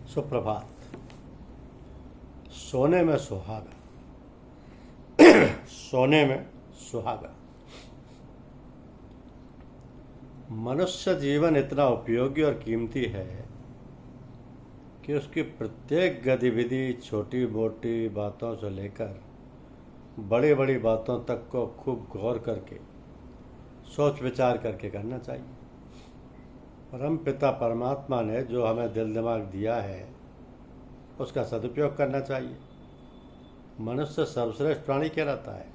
सुप्रभात। सोने में सुहागा। सोने में सुहागा। मनुष्य जीवन इतना उपयोगी और कीमती है कि उसकी प्रत्येक गतिविधि छोटी मोटी बातों से लेकर बड़ी बड़ी बातों तक को खूब गौर करके सोच विचार करके करना चाहिए। परम पिता परमात्मा ने जो हमें दिल दिमाग दिया है उसका सदुपयोग करना चाहिए। मनुष्य सर्वश्रेष्ठ प्राणी कहलाता है,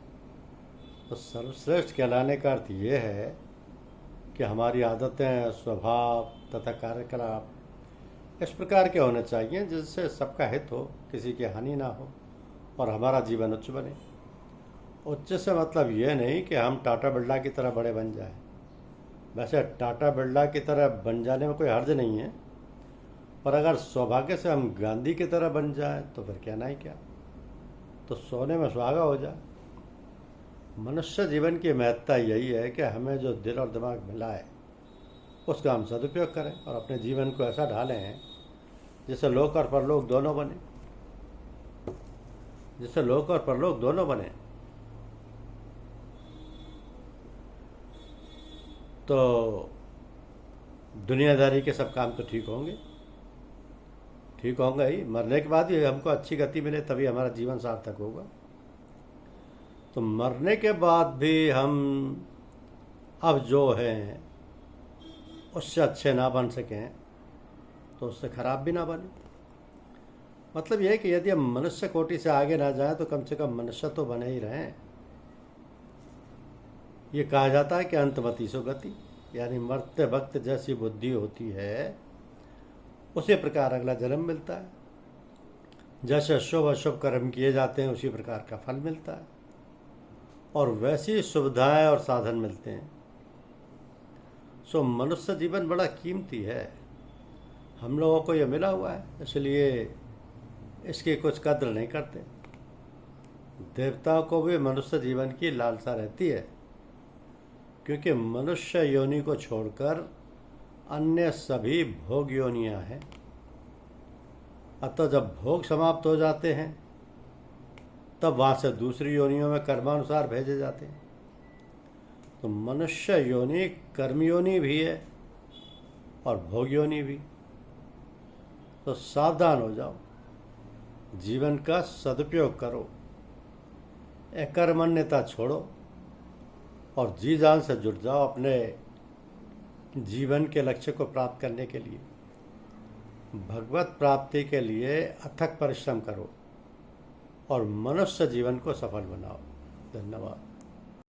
तो सर्वश्रेष्ठ कहलाने का अर्थ ये है कि हमारी आदतें, स्वभाव तथा कार्यकलाप इस प्रकार के होने चाहिए जिससे सबका हित हो, किसी की हानि ना हो और हमारा जीवन उच्च बने। उच्च से मतलब ये नहीं कि हम टाटा बिरला की तरह बड़े बन जाएं। वैसे टाटा बिरला की तरह बन जाने में कोई हर्ज नहीं है, पर अगर सौभाग्य से हम गांधी की तरह बन जाएं तो फिर क्या नहीं क्या, तो सोने में सुहागा हो जाए। मनुष्य जीवन की महत्ता यही है कि हमें जो दिल और दिमाग मिला है उसका हम सदुपयोग करें और अपने जीवन को ऐसा ढालें जिससे लोक और परलोक दोनों बने, जिससे लोक और परलोक दोनों बने। तो दुनियादारी के सब काम तो ठीक होंगे ही, मरने के बाद ही हमको अच्छी गति मिले तभी हमारा जीवन सार्थक होगा। तो मरने के बाद भी हम अब जो हैं उससे अच्छे ना बन सकें तो उससे खराब भी ना बने। मतलब यह है कि यदि हम मनुष्य कोटि से आगे ना जाएं तो कम से कम मनुष्य तो बने ही रहें। ये कहा जाता है कि अंतमति सो गति, यानी मरते वक्त जैसी बुद्धि होती है उसी प्रकार अगला जन्म मिलता है। जैसे शुभ अशुभ कर्म किए जाते हैं उसी प्रकार का फल मिलता है और वैसी सुविधाएं और साधन मिलते हैं। सो मनुष्य जीवन बड़ा कीमती है, हम लोगों को यह मिला हुआ है, इसलिए इसकी कुछ कद्र नहीं करते। देवताओं को भी मनुष्य जीवन की लालसा रहती है, क्योंकि मनुष्य योनि को छोड़कर अन्य सभी भोग योनियां हैं। अतः जब भोग समाप्त हो जाते हैं तब वहाँ से दूसरी योनियों में कर्मानुसार भेजे जाते हैं। तो मनुष्य योनि कर्म योनि भी है और भोग योनि भी। तो सावधान हो जाओ, जीवन का सदुपयोग करो, अकर्मण्यता छोड़ो और जी जान से जुट जाओ अपने जीवन के लक्ष्य को प्राप्त करने के लिए। भगवत प्राप्ति के लिए अथक परिश्रम करो और मनुष्य जीवन को सफल बनाओ। धन्यवाद।